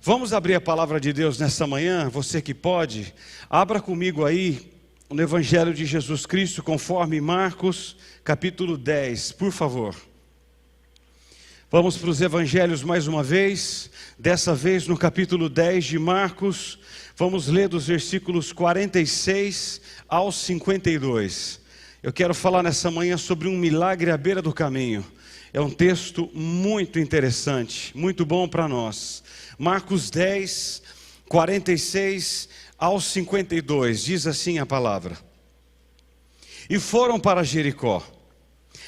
Vamos abrir a palavra de Deus nessa manhã, você que pode, abra comigo aí no Evangelho de Jesus Cristo, conforme Marcos, capítulo 10, por favor. Vamos para os Evangelhos mais uma vez, dessa vez no capítulo 10 de Marcos, vamos ler dos versículos 46 ao 52. Eu quero falar nessa manhã sobre um milagre à beira do caminho. É um texto muito interessante, muito bom para nós. Marcos 10, 46 ao 52, diz assim a palavra. E foram para Jericó.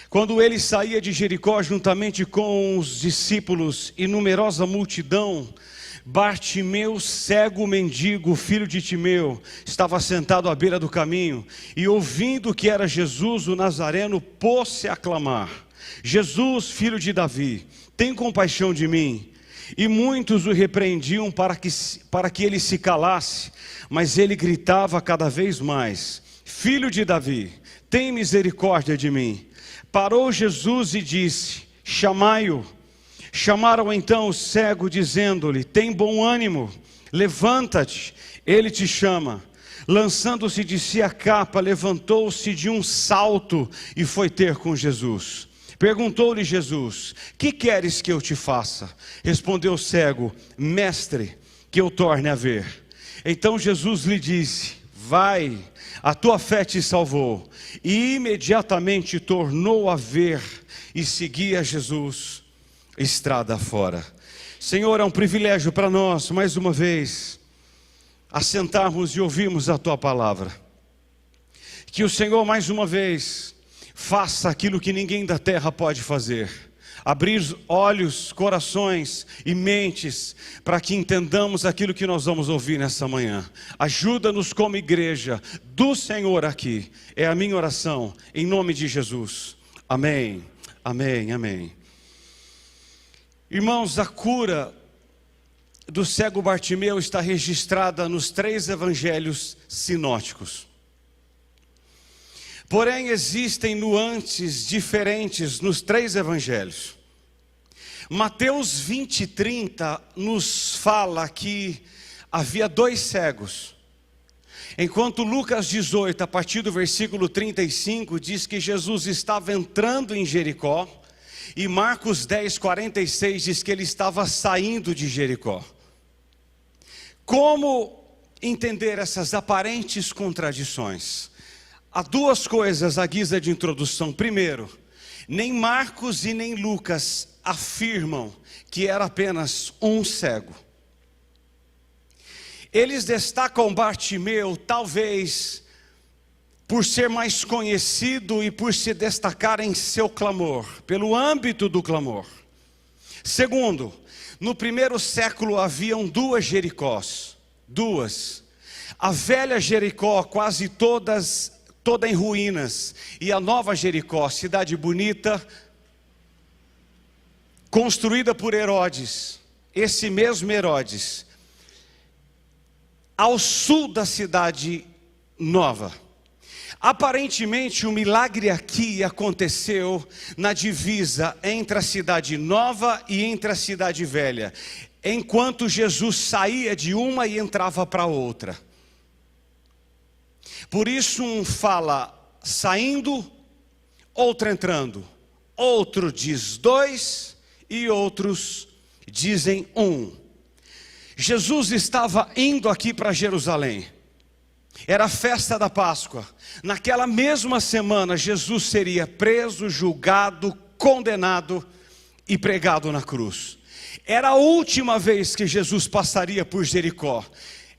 Quando ele saía de Jericó juntamente com os discípulos e numerosa multidão, Bartimeu, cego mendigo, filho de Timeu, estava sentado à beira do caminho, e ouvindo que era Jesus o Nazareno, pôs-se a clamar: Jesus, filho de Davi, tem compaixão de mim. E muitos o repreendiam para que ele se calasse, mas ele gritava cada vez mais: Filho de Davi, tem misericórdia de mim. Parou Jesus e disse: chamai-o. Chamaram então o cego, dizendo-lhe: tem bom ânimo, levanta-te, ele te chama. Lançando-se de si a capa, levantou-se de um salto e foi ter com Jesus. Perguntou-lhe Jesus: que queres que eu te faça? Respondeu o cego: mestre, que eu torne a ver. Então Jesus lhe disse: vai, a tua fé te salvou. E imediatamente tornou a ver e seguia Jesus estrada fora. Senhor, é um privilégio para nós, mais uma vez, assentarmos e ouvirmos a tua palavra. Que o Senhor, mais uma vez, faça aquilo que ninguém da terra pode fazer: abrir olhos, corações e mentes para que entendamos aquilo que nós vamos ouvir nessa manhã. Ajuda-nos como igreja do Senhor aqui, é a minha oração, em nome de Jesus. Amém, amém, amém. Irmãos, a cura do cego Bartimeu está registrada nos 3 evangelhos sinóticos. Porém, existem nuances diferentes nos 3 evangelhos. Mateus 20 e 30 nos fala que havia 2 cegos. Enquanto Lucas 18, a partir do versículo 35, diz que Jesus estava entrando em Jericó. E Marcos 10, 46 diz que ele estava saindo de Jericó. Como entender essas aparentes contradições? Há 2 coisas à guisa de introdução. Primeiro, nem Marcos e nem Lucas afirmam que era apenas um cego. Eles destacam Bartimeu, talvez por ser mais conhecido e por se destacar em seu clamor, pelo âmbito do clamor. Segundo, no primeiro século haviam 2 Jericós, 2. A velha Jericó, quase toda em ruínas, e a nova Jericó, cidade bonita, construída por Herodes, esse mesmo Herodes, ao sul da cidade nova. Aparentemente o milagre aqui aconteceu na divisa entre a cidade nova e entre a cidade velha, enquanto Jesus saía de uma e entrava para outra. Por isso um fala saindo, outro entrando, outro diz 2 e outros dizem 1. Jesus estava indo aqui para Jerusalém. Era a festa da Páscoa. Naquela mesma semana Jesus seria preso, julgado, condenado e pregado na cruz. Era a última vez que Jesus passaria por Jericó.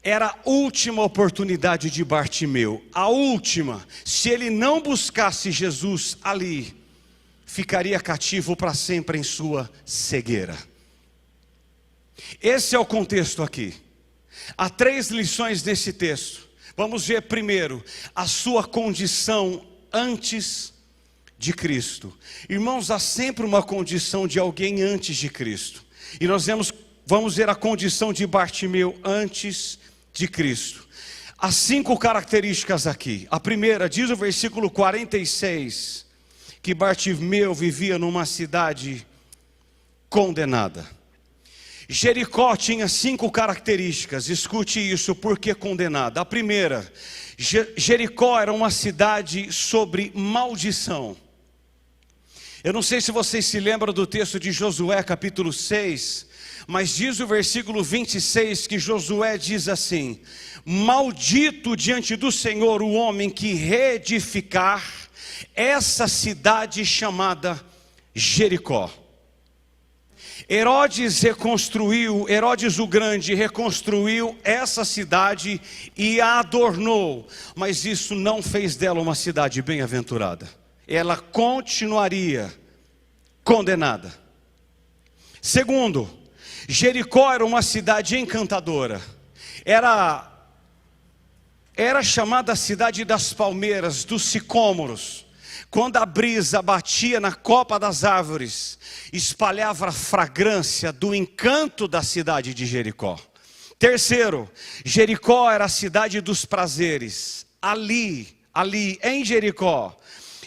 Era a última oportunidade de Bartimeu, a última. Se ele não buscasse Jesus ali, ficaria cativo para sempre em sua cegueira. Esse é o contexto aqui. Há 3 lições nesse texto. Vamos ver primeiro a sua condição antes de Cristo. Irmãos, há sempre uma condição de alguém antes de Cristo. E nós vamos ver a condição de Bartimeu antes de Cristo. Há 5 características aqui. A primeira, diz o versículo 46, que Bartimeu vivia numa cidade condenada. Jericó tinha 5 características, escute isso, por que condenada? A primeira, Jericó era uma cidade sobre maldição. Eu não sei se vocês se lembram do texto de Josué capítulo 6, mas diz o versículo 26 que Josué diz assim: maldito diante do Senhor o homem que reedificar essa cidade chamada Jericó. Herodes o Grande reconstruiu essa cidade e a adornou, mas isso não fez dela uma cidade bem-aventurada. Ela continuaria condenada. Segundo, Jericó era uma cidade encantadora. Era chamada a cidade das palmeiras, dos sicômoros. Quando a brisa batia na copa das árvores, espalhava a fragrância do encanto da cidade de Jericó. Terceiro, Jericó era a cidade dos prazeres. Ali em Jericó,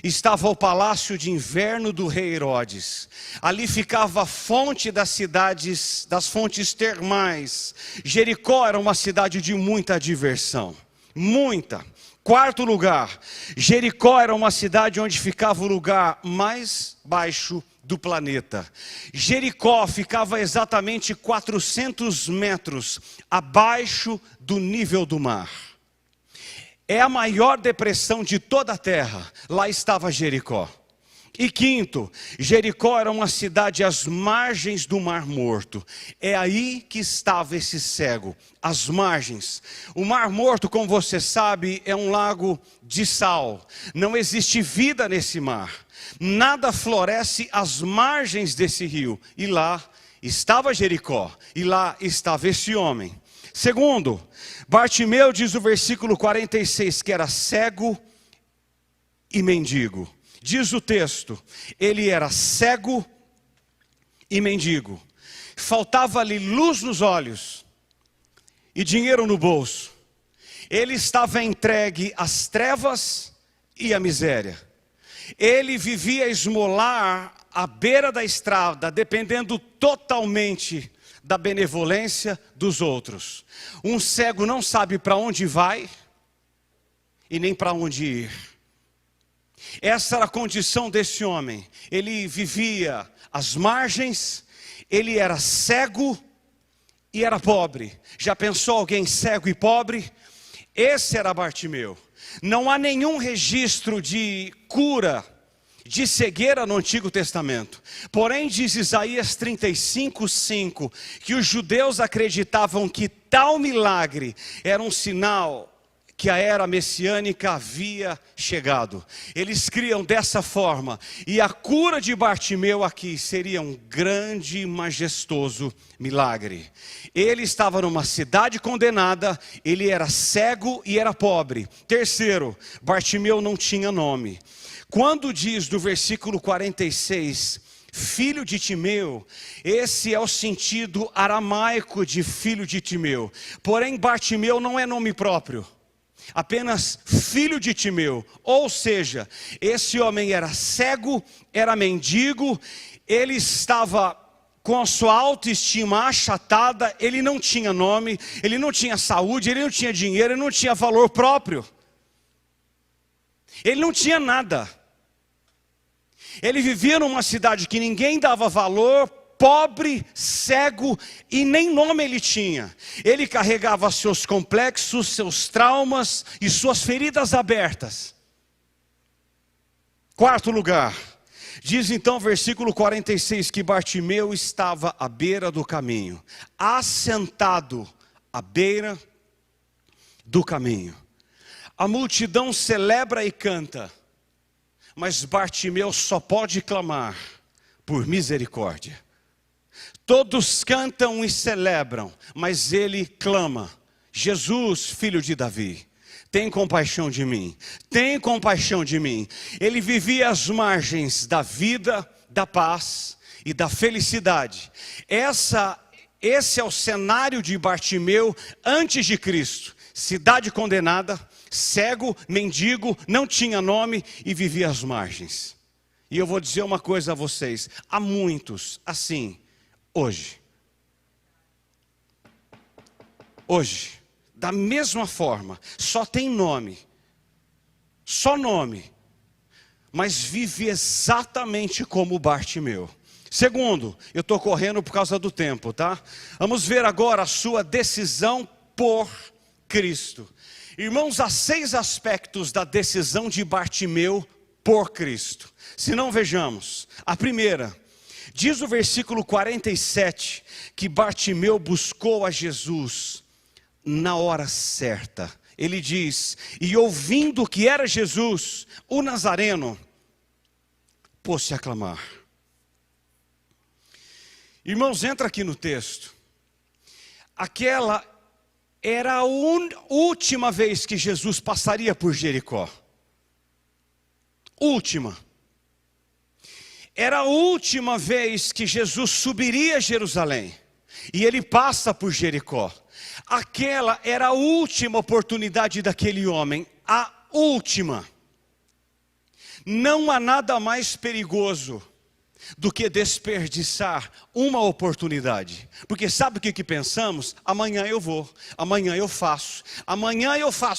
estava o palácio de inverno do rei Herodes. Ali ficava a fonte das fontes termais. Jericó era uma cidade de muita diversão. Muita. Quarto lugar, Jericó era uma cidade onde ficava o lugar mais baixo do planeta. Jericó ficava exatamente 400 metros abaixo do nível do mar. É a maior depressão de toda a terra. Lá estava Jericó. E quinto, Jericó era uma cidade às margens do Mar Morto. É aí que estava esse cego, às margens. O Mar Morto, como você sabe, é um lago de sal. Não existe vida nesse mar. Nada floresce às margens desse rio. E lá estava Jericó. E lá estava esse homem. Segundo, Bartimeu diz o versículo 46 que era cego e mendigo. Diz o texto, ele era cego e mendigo. Faltava-lhe luz nos olhos e dinheiro no bolso. Ele estava entregue às trevas e à miséria. Ele vivia a esmolar à beira da estrada, dependendo totalmente da benevolência dos outros. Um cego não sabe para onde vai e nem para onde ir. Essa era a condição desse homem. Ele vivia às margens, ele era cego e era pobre. Já pensou alguém cego e pobre? Esse era Bartimeu. Não há nenhum registro de cura de cegueira no Antigo Testamento. Porém, diz Isaías 35:5, que os judeus acreditavam que tal milagre era um sinal que a era messiânica havia chegado. Eles criam dessa forma, e a cura de Bartimeu aqui seria um grande e majestoso milagre. Ele estava numa cidade condenada, ele era cego e era pobre. Terceiro, Bartimeu não tinha nome. Quando diz do versículo 46, filho de Timeu, esse é o sentido aramaico de filho de Timeu. Porém, Bartimeu não é nome próprio. Apenas filho de Timeu, ou seja, esse homem era cego, era mendigo, ele estava com a sua autoestima achatada, ele não tinha nome, ele não tinha saúde, ele não tinha dinheiro, ele não tinha valor próprio, ele não tinha nada. Ele vivia numa cidade que ninguém dava valor, pobre, cego e nem nome ele tinha. Ele carregava seus complexos, seus traumas e suas feridas abertas. Quarto lugar, diz então versículo 46 que Bartimeu estava à beira do caminho, assentado à beira do caminho. A multidão celebra e canta, mas Bartimeu só pode clamar por misericórdia. Todos cantam e celebram, mas ele clama: Jesus, filho de Davi, tem compaixão de mim, tem compaixão de mim. Ele vivia às margens da vida, da paz e da felicidade. Esse é o cenário de Bartimeu antes de Cristo. Cidade condenada, cego, mendigo, não tinha nome e vivia às margens. E eu vou dizer uma coisa a vocês, há muitos assim hoje. hoje, da mesma forma, só tem nome, só nome, mas vive exatamente como Bartimeu. Segundo, eu estou correndo por causa do tempo, tá? Vamos ver agora a sua decisão por Cristo. Irmãos, há 6 aspectos da decisão de Bartimeu por Cristo. Se não, vejamos. A primeira, diz o versículo 47, que Bartimeu buscou a Jesus na hora certa. Ele diz, e ouvindo que era Jesus, o Nazareno, pôs-se a clamar. Irmãos, entra aqui no texto. Aquela era a última vez que Jesus passaria por Jericó. Última. Era a última vez que Jesus subiria a Jerusalém. E ele passa por Jericó. Aquela era a última oportunidade daquele homem. A última. Não há nada mais perigoso do que desperdiçar uma oportunidade. Porque sabe o que pensamos? Amanhã eu vou, amanhã eu faço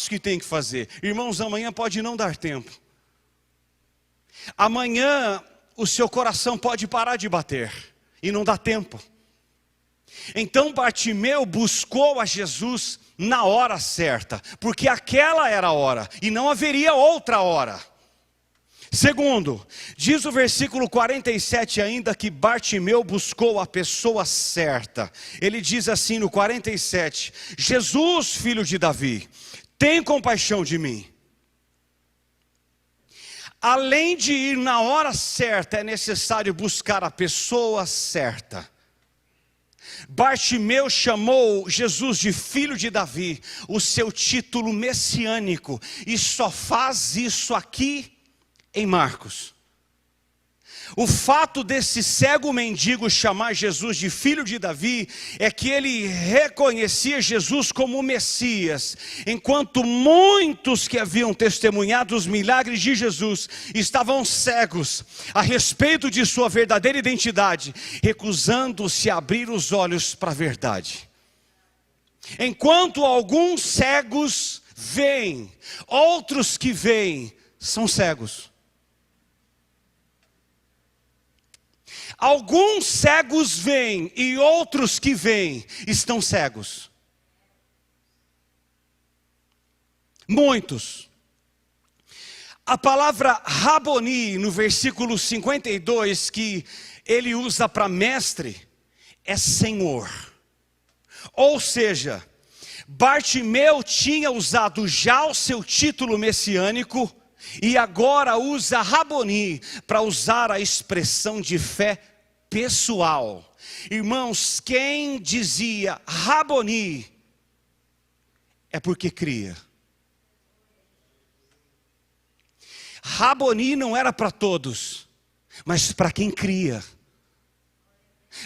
o que tem que fazer. Irmãos, amanhã pode não dar tempo. Amanhã o seu coração pode parar de bater e não dá tempo. Então Bartimeu buscou a Jesus na hora certa, porque aquela era a hora e não haveria outra hora. Segundo, diz o versículo 47 ainda que Bartimeu buscou a pessoa certa. Ele diz assim no 47, Jesus, filho de Davi, tem compaixão de mim. Além de ir na hora certa, é necessário buscar a pessoa certa. Bartimeu chamou Jesus de filho de Davi, o seu título messiânico, e só faz isso aqui em Marcos. O fato desse cego mendigo chamar Jesus de filho de Davi é que ele reconhecia Jesus como o Messias, enquanto muitos que haviam testemunhado os milagres de Jesus estavam cegos a respeito de sua verdadeira identidade, recusando-se a abrir os olhos para a verdade. Enquanto alguns cegos veem, outros que veem são cegos. Alguns cegos veem e outros que veem estão cegos. Muitos. A palavra Raboni no versículo 52 que ele usa para mestre é Senhor. Ou seja, Bartimeu tinha usado já o seu título messiânico e agora usa Raboni para usar a expressão de fé pessoal. Irmãos, quem dizia Raboni é porque cria. Raboni não era para todos, mas para quem cria.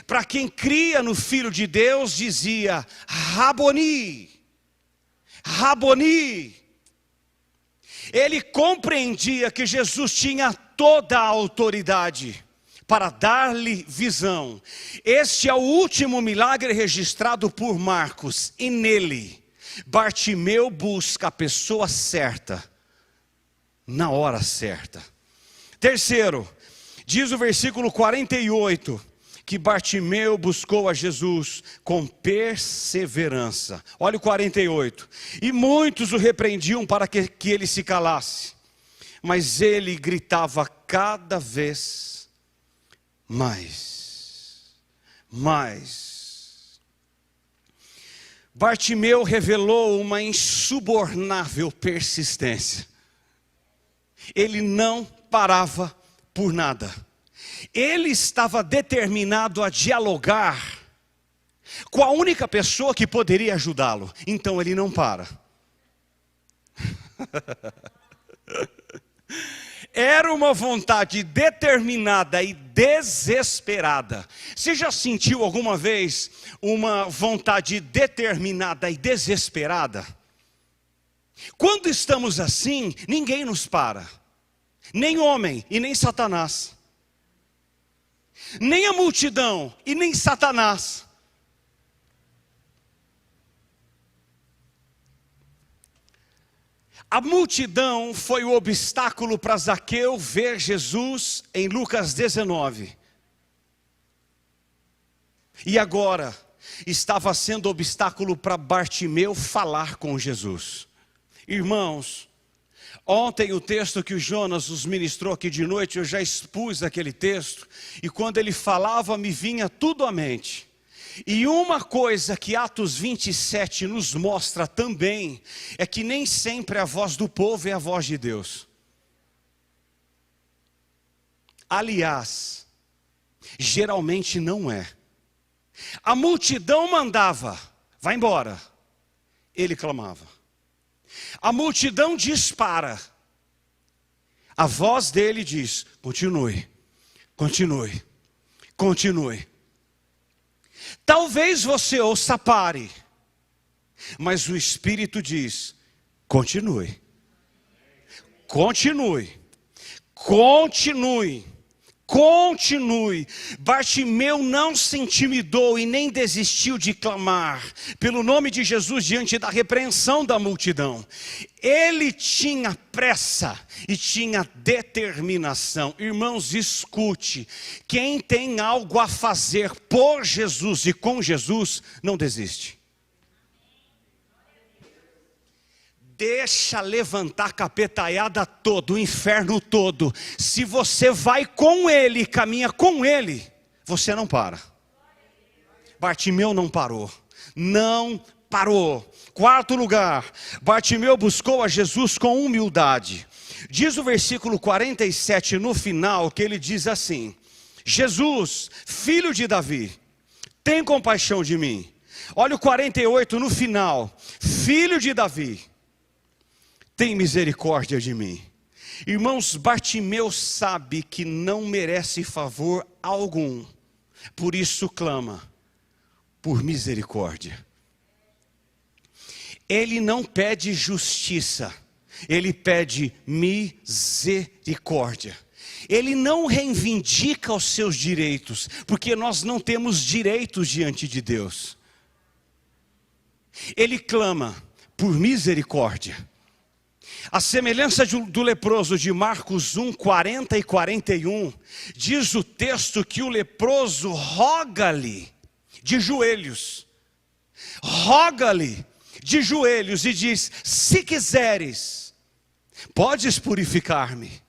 Para quem cria no Filho de Deus dizia Raboni, Raboni. Ele compreendia que Jesus tinha toda a autoridade para dar-lhe visão. Este é o último milagre registrado por Marcos, e nele Bartimeu busca a pessoa certa, na hora certa. Terceiro, diz o versículo 48, que Bartimeu buscou a Jesus com perseverança. Olha o 48. E muitos o repreendiam para que ele se calasse. Mas ele gritava cada vez mais. Mais. Bartimeu revelou uma insubornável persistência. Ele não parava por nada. Ele estava determinado a dialogar com a única pessoa que poderia ajudá-lo. Então ele não para. Era uma vontade determinada e desesperada. Você já sentiu alguma vez uma vontade determinada e desesperada? Quando estamos assim, ninguém nos para. Nem homem e nem Satanás. Nem a multidão e nem Satanás. A multidão foi o obstáculo para Zaqueu ver Jesus em Lucas 19. E agora estava sendo obstáculo para Bartimeu falar com Jesus. Irmãos, ontem o texto que o Jonas nos ministrou aqui de noite, eu já expus aquele texto, e quando ele falava me vinha tudo à mente. E uma coisa que Atos 27 nos mostra também, é que nem sempre a voz do povo é a voz de Deus. Aliás, geralmente não é. A multidão mandava, vai embora, ele clamava. A multidão dispara, a voz dele diz, continue, continue, continue. Talvez você ouça pare, mas o Espírito diz, continue, continue, continue. Continue. Bartimeu não se intimidou e nem desistiu de clamar pelo nome de Jesus diante da repreensão da multidão. Ele tinha pressa e tinha determinação. Irmãos, escute, quem tem algo a fazer por Jesus e com Jesus, não desiste. Deixa levantar a capetaiada toda, o inferno todo. Se você vai com ele, caminha com ele, você não para. Bartimeu não parou. Não parou. Quarto lugar, Bartimeu buscou a Jesus com humildade. Diz o versículo 47 no final, que ele diz assim: Jesus, filho de Davi, tem compaixão de mim. Olha o 48 no final, filho de Davi, tem misericórdia de mim. Irmãos, Bartimeu sabe que não merece favor algum, por isso clama por misericórdia. Ele não pede justiça, ele pede misericórdia. Ele não reivindica os seus direitos, porque nós não temos direitos diante de Deus. Ele clama por misericórdia. A semelhança do leproso de Marcos 1, 40 e 41, diz o texto que o leproso roga-lhe de joelhos. Roga-lhe de joelhos e diz: se quiseres, podes purificar-me.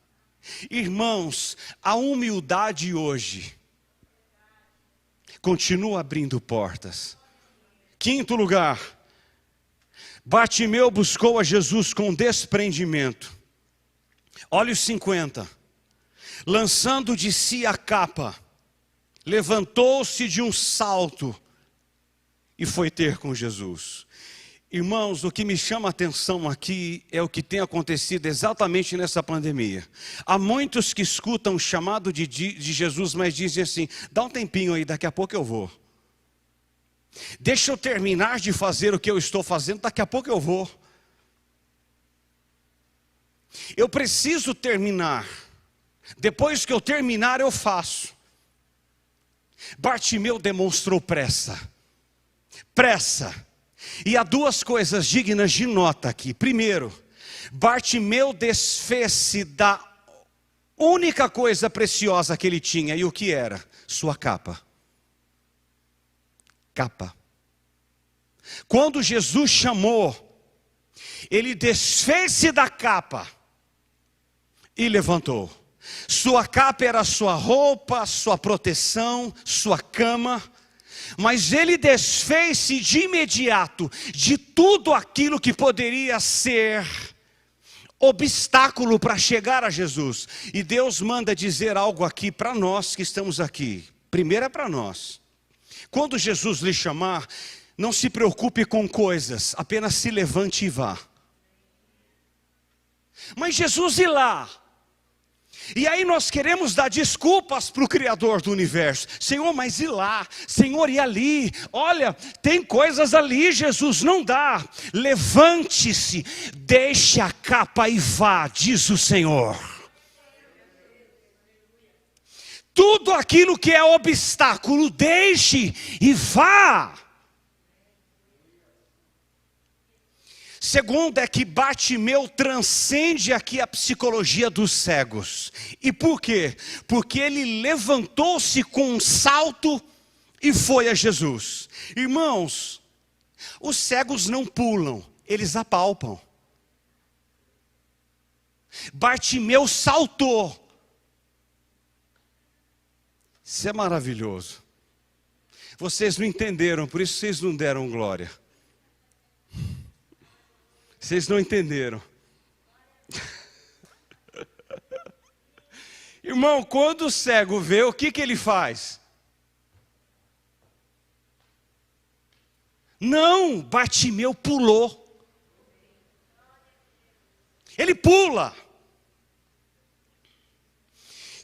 Irmãos, a humildade hoje continua abrindo portas. Quinto lugar, Bartimeu buscou a Jesus com desprendimento. Olha os 50. Lançando de si a capa, levantou-se de um salto e foi ter com Jesus. Irmãos, o que me chama a atenção aqui é o que tem acontecido exatamente nessa pandemia. Há muitos que escutam o chamado de Jesus, mas dizem assim: dá um tempinho aí, daqui a pouco eu vou. Deixa eu terminar de fazer o que eu estou fazendo, daqui a pouco eu vou. Eu preciso terminar. Depois que eu terminar, eu faço. Bartimeu demonstrou pressa. Pressa. E há duas coisas dignas de nota aqui. Primeiro, Bartimeu desfez-se da única coisa preciosa que ele tinha. E o que era? Sua capa. Capa. Quando Jesus chamou, ele desfez-se da capa e levantou. Sua capa era sua roupa, sua proteção, sua cama. Mas ele desfez-se de imediato de tudo aquilo que poderia ser obstáculo para chegar a Jesus. E Deus manda dizer algo aqui para nós que estamos aqui. Primeiro é para nós. Quando Jesus lhe chamar, não se preocupe com coisas, apenas se levante e vá. Mas Jesus ir lá. E aí nós queremos dar desculpas para o Criador do Universo. Senhor, mas e lá? Senhor, e ali? Olha, tem coisas ali, Jesus, não dá. Levante-se, deixe a capa e vá, diz o Senhor. Tudo aquilo que é obstáculo, deixe e vá. Segundo é que Bartimeu transcende aqui a psicologia dos cegos. E por quê? Porque ele levantou-se com um salto e foi a Jesus. Irmãos, os cegos não pulam, eles apalpam. Bartimeu saltou. Isso é maravilhoso. Vocês não entenderam, por isso vocês não deram glória. Vocês não entenderam. Irmão, quando o cego vê, o que ele faz? Não, Bartimeu pulou. Ele pula.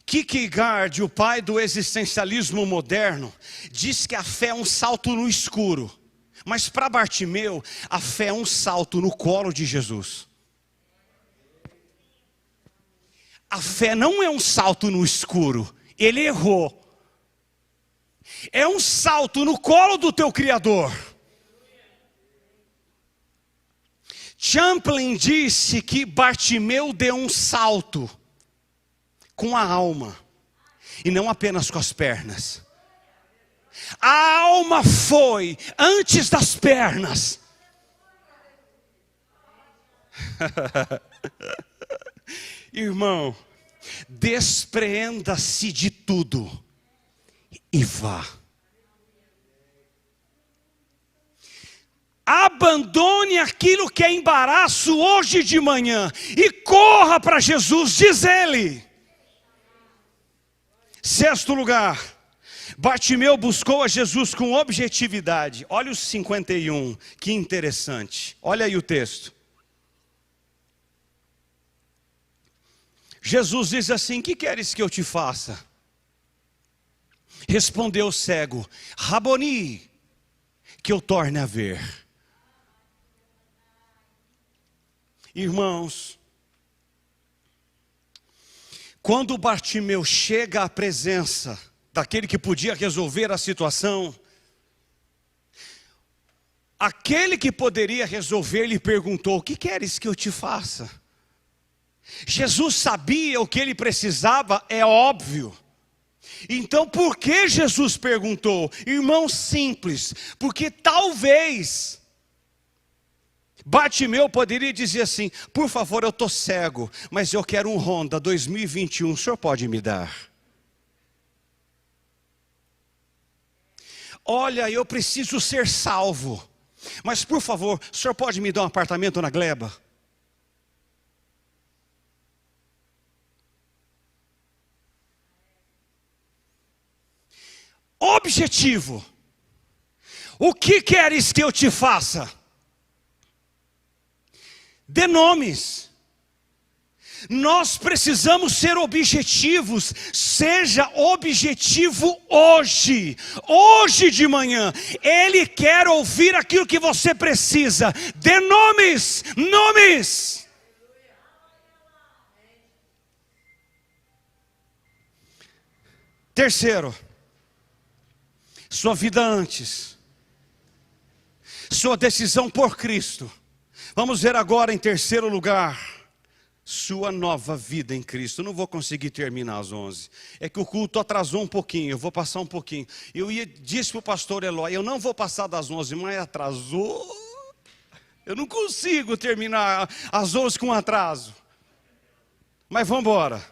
Kierkegaard, o pai do existencialismo moderno, diz que a fé é um salto no escuro. Mas para Bartimeu, a fé é um salto no colo de Jesus. A fé não é um salto no escuro, ele errou. É um salto no colo do teu Criador. Champlin disse que Bartimeu deu um salto com a alma, e não apenas com as pernas. A alma foi antes das pernas. Irmão, despreenda-se de tudo e vá. Abandone aquilo que é embaraço hoje de manhã e corra para Jesus, diz ele. Sexto lugar, Bartimeu buscou a Jesus com objetividade. Olha os 51, que interessante. Olha aí o texto. Jesus diz assim: que queres que eu te faça? Respondeu o cego: Raboni, que eu torne a ver. Irmãos, quando Bartimeu chega à presença daquele que podia resolver a situação, aquele que poderia resolver lhe perguntou: o que queres que eu te faça? Jesus sabia o que ele precisava, é óbvio. Então por que Jesus perguntou? Irmão, simples, porque talvez Bartimeu poderia dizer assim: por favor, eu estou cego, mas eu quero um Honda 2021, o senhor pode me dar? Olha, eu preciso ser salvo, mas por favor, o senhor pode me dar um apartamento na Gleba? Objetivo. O que queres que eu te faça? Dê nomes. Nós precisamos ser objetivos. Seja objetivo hoje. Hoje de manhã. Ele quer ouvir aquilo que você precisa. Dê nomes. Nomes. Terceiro, sua vida antes, sua decisão por Cristo. Vamos ver agora em terceiro lugar, sua nova vida em Cristo. Eu não vou conseguir terminar às 11. É que o culto atrasou um pouquinho, eu vou passar um pouquinho. Disse para o pastor Eloy, eu não vou passar das 11, mas atrasou. Eu não consigo terminar às 11 com atraso. Mas vamos embora.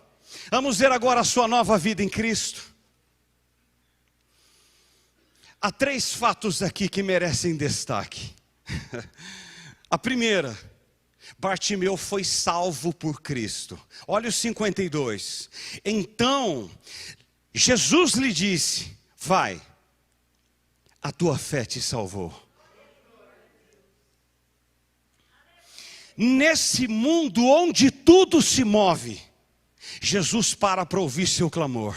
Vamos ver agora a sua nova vida em Cristo. Há 3 fatos aqui que merecem destaque. A primeira, Bartimeu foi salvo por Cristo. Olha os 52. Então, Jesus lhe disse: vai, a tua fé te salvou. Nesse mundo onde tudo se move, Jesus para ouvir seu clamor.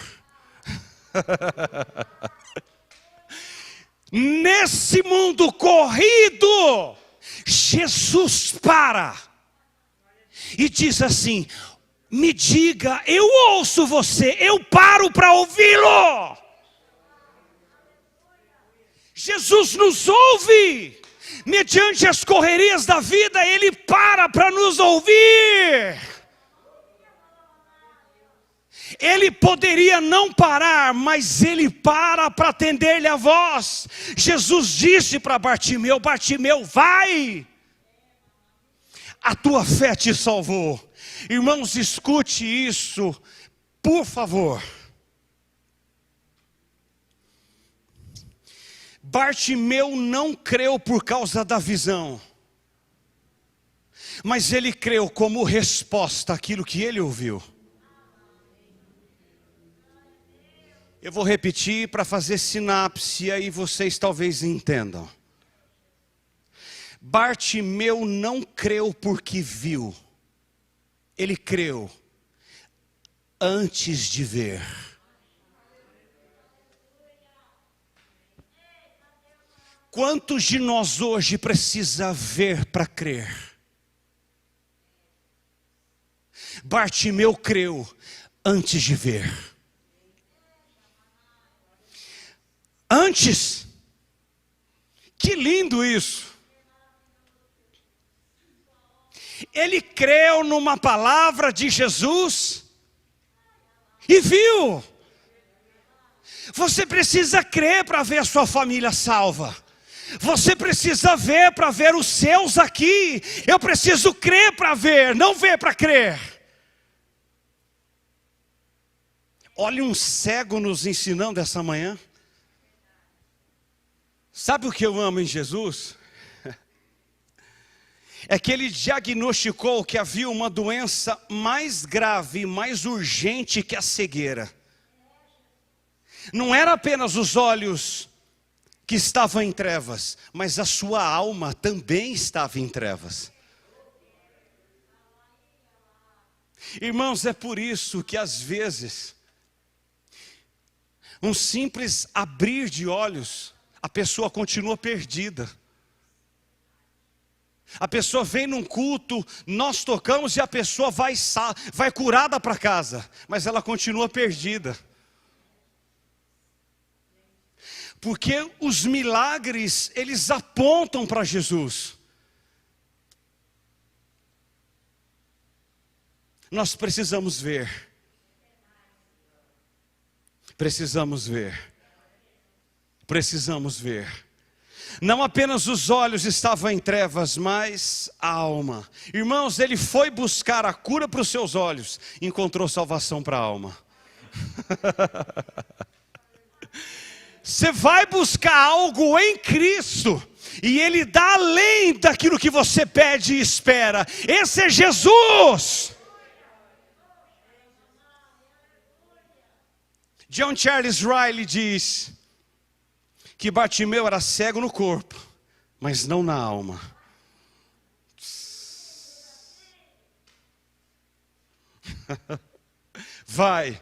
Nesse mundo corrido, Jesus para e diz assim: me diga, eu ouço você, eu paro para ouvi-lo. Jesus nos ouve. Mediante as correrias da vida, Ele para nos ouvir. Ele poderia não parar, mas Ele para atender-lhe a voz. Jesus disse para Bartimeu: Bartimeu, vai, a tua fé te salvou. Irmãos, escute isso, por favor. Bartimeu não creu por causa da visão, mas ele creu como resposta àquilo que ele ouviu. Eu vou repetir para fazer sinapse, e aí vocês talvez entendam. Bartimeu não creu porque viu, ele creu antes de ver. Quantos de nós hoje precisa ver para crer? Bartimeu creu antes de ver. Antes, que lindo isso. Ele creu numa palavra de Jesus e viu. Você precisa crer para ver a sua família salva. Você precisa ver para ver os seus aqui. Eu preciso crer para ver, não ver para crer. Olha um cego nos ensinando essa manhã. Sabe o que eu amo em Jesus? É que ele diagnosticou que havia uma doença mais grave, mais urgente que a cegueira. Não era apenas os olhos que estavam em trevas, mas a sua alma também estava em trevas. Irmãos, é por isso que às vezes, um simples abrir de olhos, a pessoa continua perdida. A pessoa vem num culto, nós tocamos e a pessoa vai curada para casa, mas ela continua perdida. Porque os milagres, eles apontam para Jesus. Nós precisamos ver. Precisamos ver. Precisamos ver. Não apenas os olhos estavam em trevas, mas a alma. Irmãos, ele foi buscar a cura para os seus olhos, encontrou salvação para a alma. Você vai buscar algo em Cristo, e Ele dá além daquilo que você pede e espera. Esse é Jesus. John Charles Riley diz que Bartimeu era cego no corpo, mas não na alma. Vai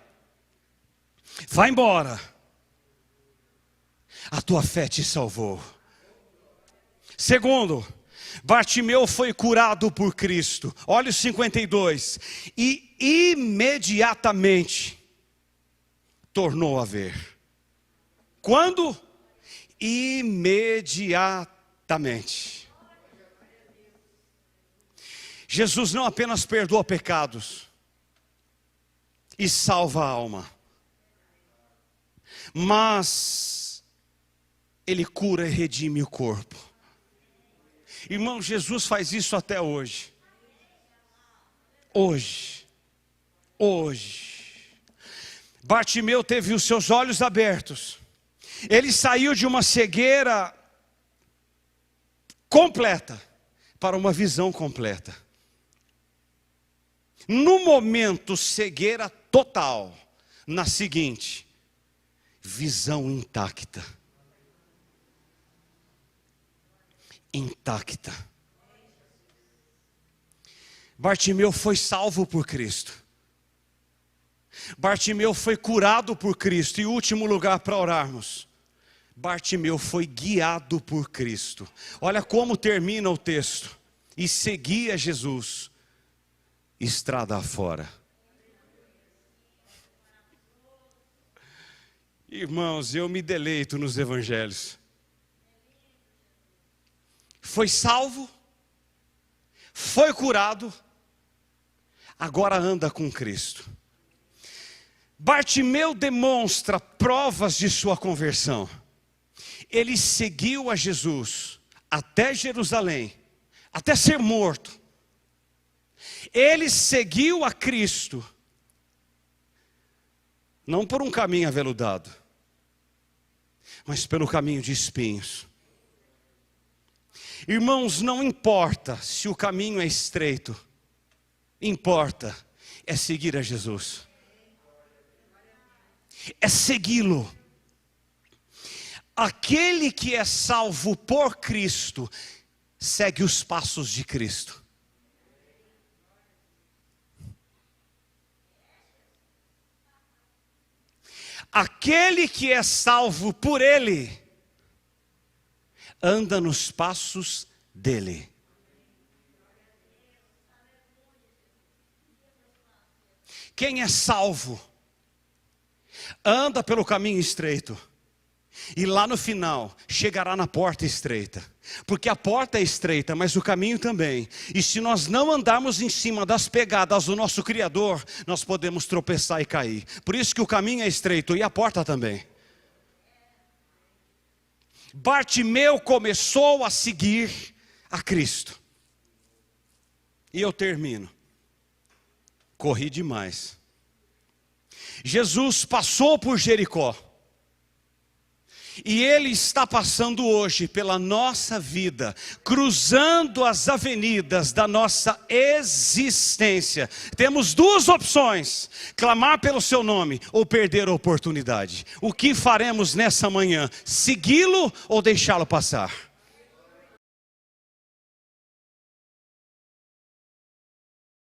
embora. A tua fé te salvou. Segundo, Bartimeu foi curado por Cristo. Olha o 52. E imediatamente tornou a ver. Quando? Imediatamente. Jesus não apenas perdoa pecados e salva a alma, mas Ele cura e redime o corpo. Irmão, Jesus faz isso até hoje. Hoje. Bartimeu teve os seus olhos abertos. Ele saiu de uma cegueira completa para uma visão completa. No momento, cegueira total. Na seguinte, visão intacta. Bartimeu foi salvo por Cristo. Bartimeu foi curado por Cristo. E último lugar para orarmos, Bartimeu foi guiado por Cristo. Olha como termina o texto: e seguia Jesus estrada afora. Irmãos, eu me deleito nos evangelhos. foi salvo, foi curado, agora anda com Cristo. Bartimeu demonstra provas de sua conversão. Ele seguiu a Jesus até Jerusalém, até ser morto. Ele seguiu a Cristo, não por um caminho aveludado, mas pelo caminho de espinhos. Irmãos, não importa se o caminho é estreito, importa é seguir a Jesus, é segui-lo. Aquele que é salvo por Cristo, segue os passos de Cristo. Aquele que é salvo por Ele, anda nos passos dEle. Quem é salvo, anda pelo caminho estreito, e lá no final, chegará na porta estreita. Porque a porta é estreita, mas o caminho também. E se nós não andarmos em cima das pegadas do nosso Criador, nós podemos tropeçar e cair. Por isso que o caminho é estreito e a porta também. Bartimeu começou a seguir a Cristo. E eu termino. Corri demais. Jesus passou por Jericó. E Ele está passando hoje pela nossa vida, cruzando as avenidas da nossa existência. Temos duas opções: clamar pelo seu nome ou perder a oportunidade. O que faremos nessa manhã? Segui-lo ou deixá-lo passar?